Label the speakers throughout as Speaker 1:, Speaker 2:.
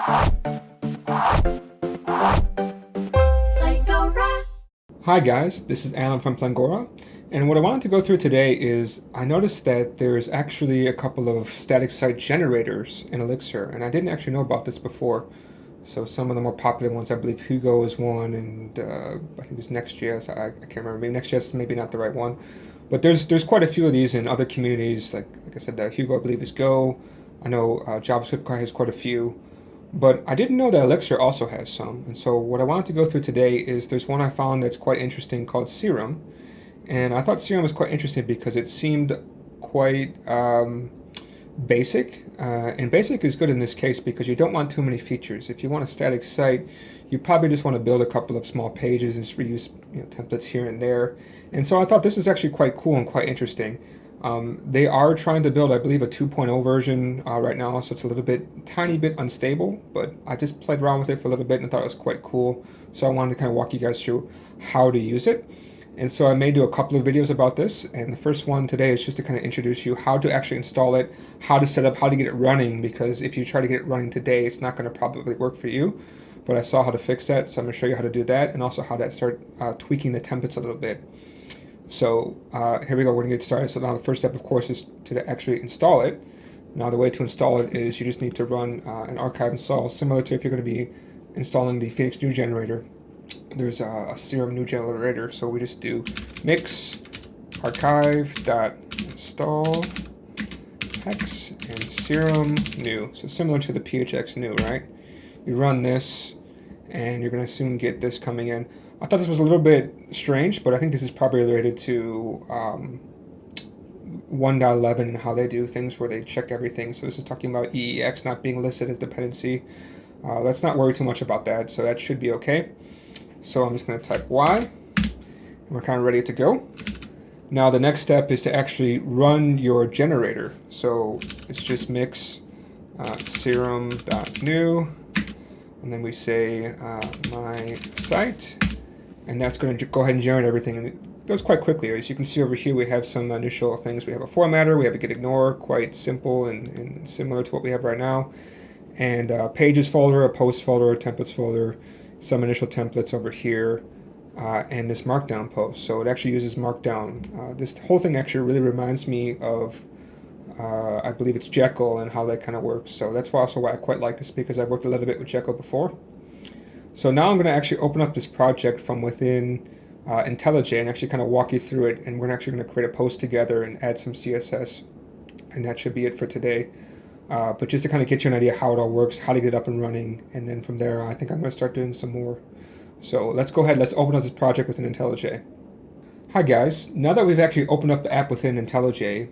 Speaker 1: Hi guys, this is Alan from Plangora, and what I wanted to go through today is I noticed that there's actually a couple of static site generators in Elixir, and I didn't actually know about this before. So some of the more popular ones, I believe Hugo is one, and I think there's Next.js. I can't remember. Maybe Next.js is maybe not the right one, but there's quite a few of these in other communities. Like I said, Hugo I believe is Go. I know JavaScript has quite a few. But I didn't know that Elixir also has some. And so what I wanted to go through today is there's one I found that's quite interesting called Serum. And I thought Serum was quite interesting because it seemed quite basic. And basic is good in this case because you don't want too many features. If you want a static site, you probably just want to build a couple of small pages and just reuse templates here and there. And so I thought this is actually quite cool and quite interesting. They are trying to build, I believe, a 2.0 version right now, so it's a little bit, tiny bit unstable, but I just played around with it for a little bit and thought it was quite cool. So I wanted to kind of walk you guys through how to use it. And so I may do a couple of videos about this, and the first one today is just to kind of introduce you how to actually install it, how to set up, how to get it running, because if you try to get it running today, it's not going to probably work for you. But I saw how to fix that, so I'm going to show you how to do that, and also how to start tweaking the templates a little bit. So here we go, we're going to get started. So now the first step, of course, is to actually install it. Now the way to install it is you just need to run an archive install, similar to if you're going to be installing the Phoenix new generator. There's a Serum new generator, so we just do mix archive.install hex and Serum new. So similar to the phx new, right? You run this, and you're going to soon get this coming in. I thought this was a little bit strange, but I think this is probably related to 1.11 and how they do things where they check everything. So this is talking about EEX not being listed as dependency. Let's not worry too much about that, so that should be okay. So I'm just going to type Y, and we're kind of ready to go. Now the next step is to actually run your generator. So it's just mix serum.new, and then we say my site. And that's going to go ahead and generate everything, and it goes quite quickly. As you can see over here, we have some initial things. We have a formatter, we have a get ignore, quite simple and similar to what we have right now. And a pages folder, a post folder, a templates folder, some initial templates over here, and this markdown post. So it actually uses markdown. This whole thing actually really reminds me of, I believe it's Jekyll and how that kind of works. So that's also why I quite like this, because I've worked a little bit with Jekyll before. So now I'm going to actually open up this project from within IntelliJ and actually kind of walk you through it. And we're actually going to create a post together and add some CSS. And that should be it for today. But just to kind of get you an idea how it all works, how to get it up and running. And then from there, I think I'm going to start doing some more. So let's go ahead. Let's open up this project within IntelliJ. Hi, guys. Now that we've actually opened up the app within IntelliJ,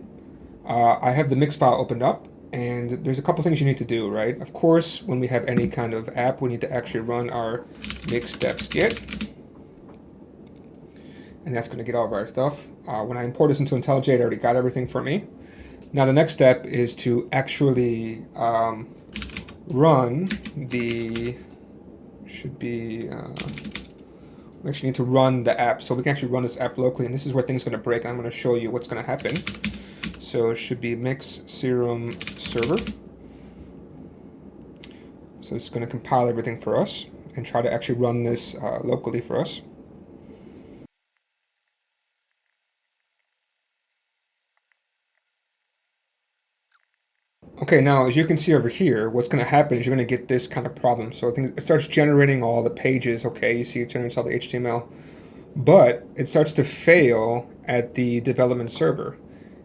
Speaker 1: I have the mix file opened up. And there's a couple things you need to do, right? Of course, when we have any kind of app, we need to actually run our mix-deps-get. And that's going to get all of our stuff. When I import this into IntelliJ, it already got everything for me. Now the next step is to actually run the, we actually need to run the app. So we can actually run this app locally, and this is where things are going to break. I'm going to show you what's going to happen. So it should be mix serum server. So it's going to compile everything for us and try to actually run this locally for us. Okay, now as you can see over here, what's going to happen is you're going to get this kind of problem. So I think it starts generating all the pages. Okay, you see it generates all the HTML, but it starts to fail at the development server.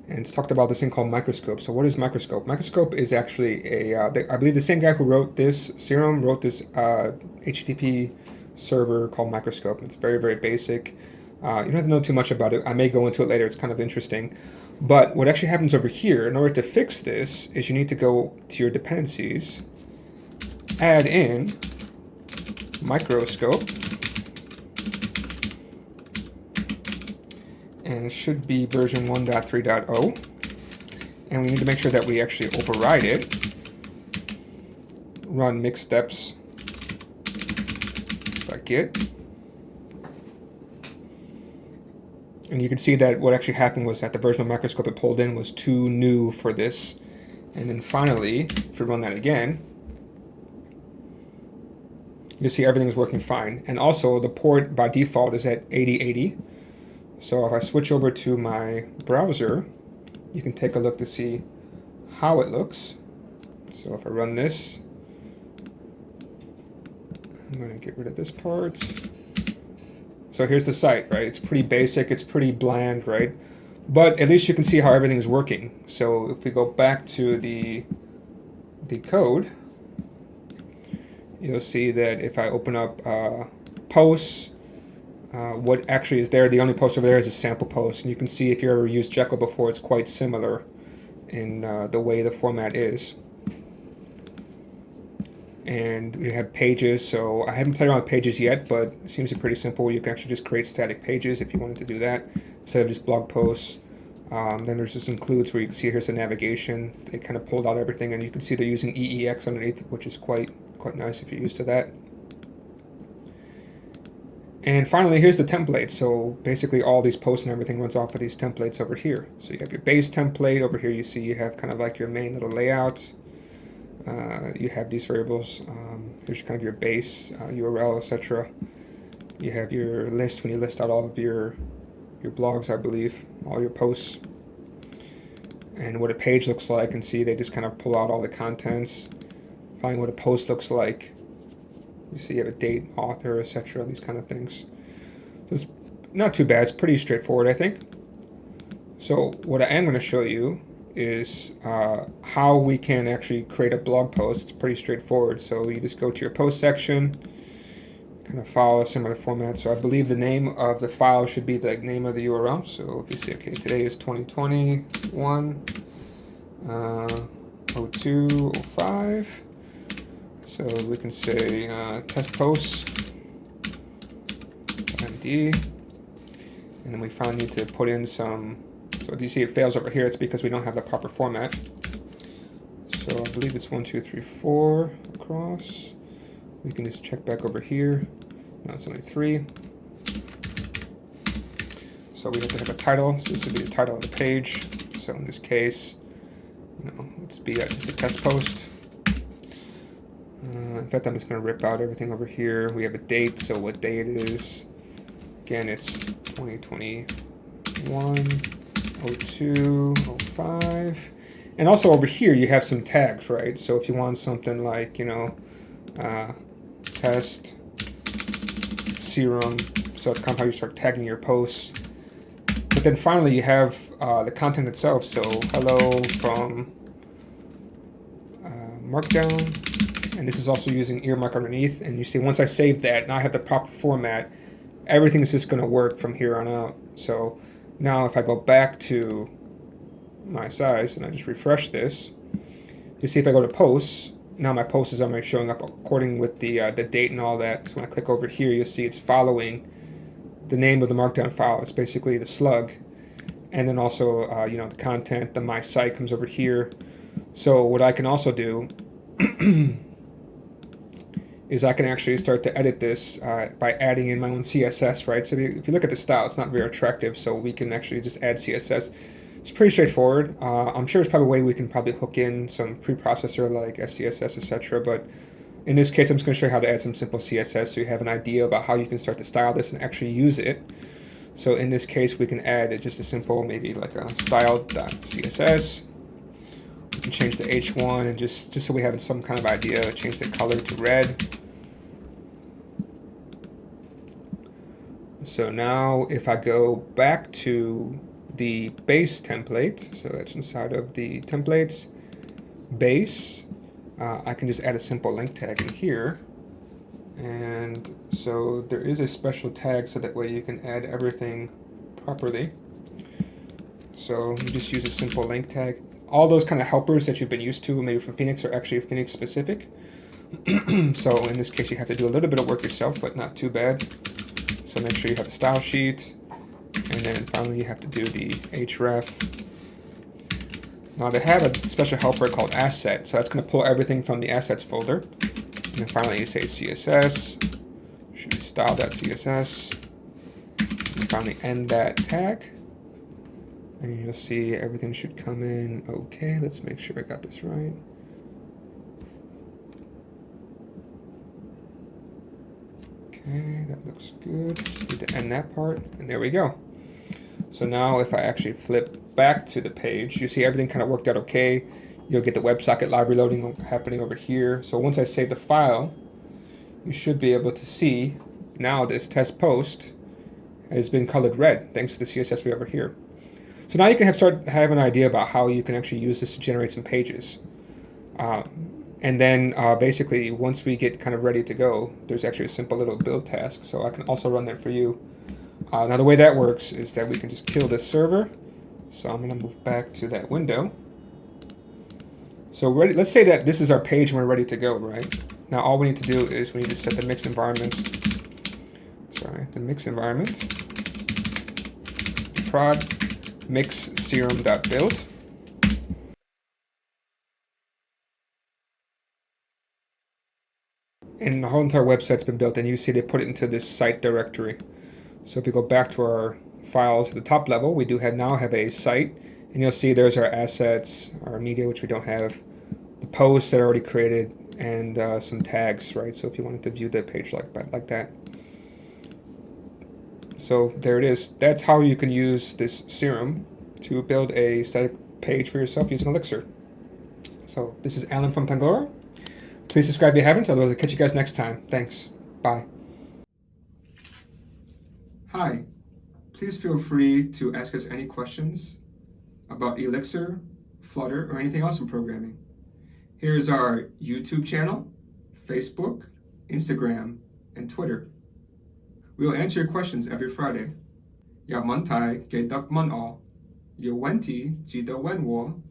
Speaker 1: And it's talked about this thing called microscope. So what is microscope? Microscope is actually I believe the same guy who wrote this, Serum, wrote this HTTP server called microscope. It's very, very basic. You don't have to know too much about it. I may go into it later. It's kind of interesting. But what actually happens over here, in order to fix this, is you need to go to your dependencies, add in microscope, and it should be version 1.3.0, and we need to make sure that we actually override it. Run mix steps git, and you can see that what actually happened was that the version of microscope it pulled in was too new for this. And then finally, if we run that again, you'll see everything is working fine. And also the port by default is at 8080. So if I switch over to my browser, you can take a look to see how it looks. So if I run this, I'm going to get rid of this part. So here's the site, right? It's pretty basic, it's pretty bland, right? But at least you can see how everything's working. So if we go back to the code, you'll see that if I open up posts, what actually is there, the only post over there is a sample post. And you can see if you ever used Jekyll before, it's quite similar in the way the format is. And we have pages, so I haven't played around with pages yet, but it seems pretty simple. You can actually just create static pages if you wanted to do that, instead of just blog posts. Then there's just includes where you can see here's the navigation. They kind of pulled out everything, and you can see they're using EEX underneath, which is quite nice if you're used to that. And finally, here's the template. So basically all these posts and everything runs off of these templates over here. So you have your base template. Over here you see you have kind of like your main little layout. You have these variables. Here's kind of your base, URL, etc. You have your list when you list out all of your blogs, I believe, all your posts. And what a page looks like, and see they just kind of pull out all the contents. Find what a post looks like. You see you have a date, author, etc., these kind of things. So it's not too bad. It's pretty straightforward, I think. So what I am going to show you is how we can actually create a blog post. It's pretty straightforward. So you just go to your post section, kind of follow a similar format. So I believe the name of the file should be the name of the URL. So if you see, okay, today is 2021 0205. So we can say test posts MD, and then we finally need to put in some. So do you see it fails over here? It's because we don't have the proper format. So I believe it's 1, 2, 3, 4 across. We can just check back over here. No, it's only 3. So we have to have a title. So this would be the title of the page. So in this case, let's be just a test post. In fact, I'm just going to rip out everything over here. We have a date, so what day it is. Again, it's 2021, 02, 05. And also over here, you have some tags, right? So if you want something like, test, Serum, so it's kind of how you start tagging your posts. But then finally, you have the content itself. So hello from Markdown. And this is also using earmark underneath. And you see, once I save that, now I have the proper format. Everything's just going to work from here on out. So now if I go back to my size and I just refresh this, you see if I go to posts, now my post is already showing up according with the date and all that. So when I click over here, you'll see it's following the name of the Markdown file. It's basically the slug. And then also, the content, the my site comes over here. So what I can also do is I can actually start to edit this by adding in my own CSS, right? So if you look at the style, it's not very attractive, so we can actually just add CSS. It's pretty straightforward. I'm sure there's probably a way we can probably hook in some preprocessor like SCSS, etc. But in this case, I'm just going to show you how to add some simple CSS so you have an idea about how you can start to style this and actually use it. So in this case, we can add just a simple, maybe like a style.css. We can change the H1 and just so we have some kind of idea, change the color to red. So now if I go back to the base template, so that's inside of the templates, base, I can just add a simple link tag in here. And so there is a special tag so that way you can add everything properly. So you just use a simple link tag. All those kind of helpers that you've been used to, maybe from Phoenix, are actually Phoenix specific. So in this case, you have to do a little bit of work yourself, but not too bad. So make sure you have a style sheet. And then finally, you have to do the href. Now they have a special helper called asset. So that's going to pull everything from the assets folder. And then finally, you say CSS. Should be style.css. And finally, end that tag. And you'll see everything should come in okay. Let's make sure I got this right. Okay, that looks good. Just need to end that part, and there we go. So now if I actually flip back to the page, you see everything kind of worked out okay. You'll get the WebSocket library loading happening over here. So once I save the file, you should be able to see now this test post has been colored red thanks to the CSS way over here. So now you can start have an idea about how you can actually use this to generate some pages. And then basically, once we get kind of ready to go, there's actually a simple little build task. So I can also run that for you. Now the way that works is that we can just kill this server. So I'm going to move back to that window. So let's say that this is our page and we're ready to go, right? Now all we need to do is we need to set the mix environment. Sorry, the mix environment. Prod mix serum.build. And the whole entire website's been built, and you see they put it into this site directory. So if we go back to our files at the top level, we do now have a site, and you'll see there's our assets, our media, which we don't have, the posts that are already created, and some tags, right? So if you wanted to view the page like that. So there it is. That's how you can use this Serum to build a static page for yourself using Elixir. So this is Alan from Plangora. Please subscribe if you haven't, otherwise I'll catch you guys next time. Thanks. Bye. Hi. Please feel free to ask us any questions about Elixir, Flutter, or anything else in programming. Here's our YouTube channel, Facebook, Instagram, and Twitter. We will answer your questions every Friday. Ya mantai ge dak man all. Yo wenti ji do wen wo.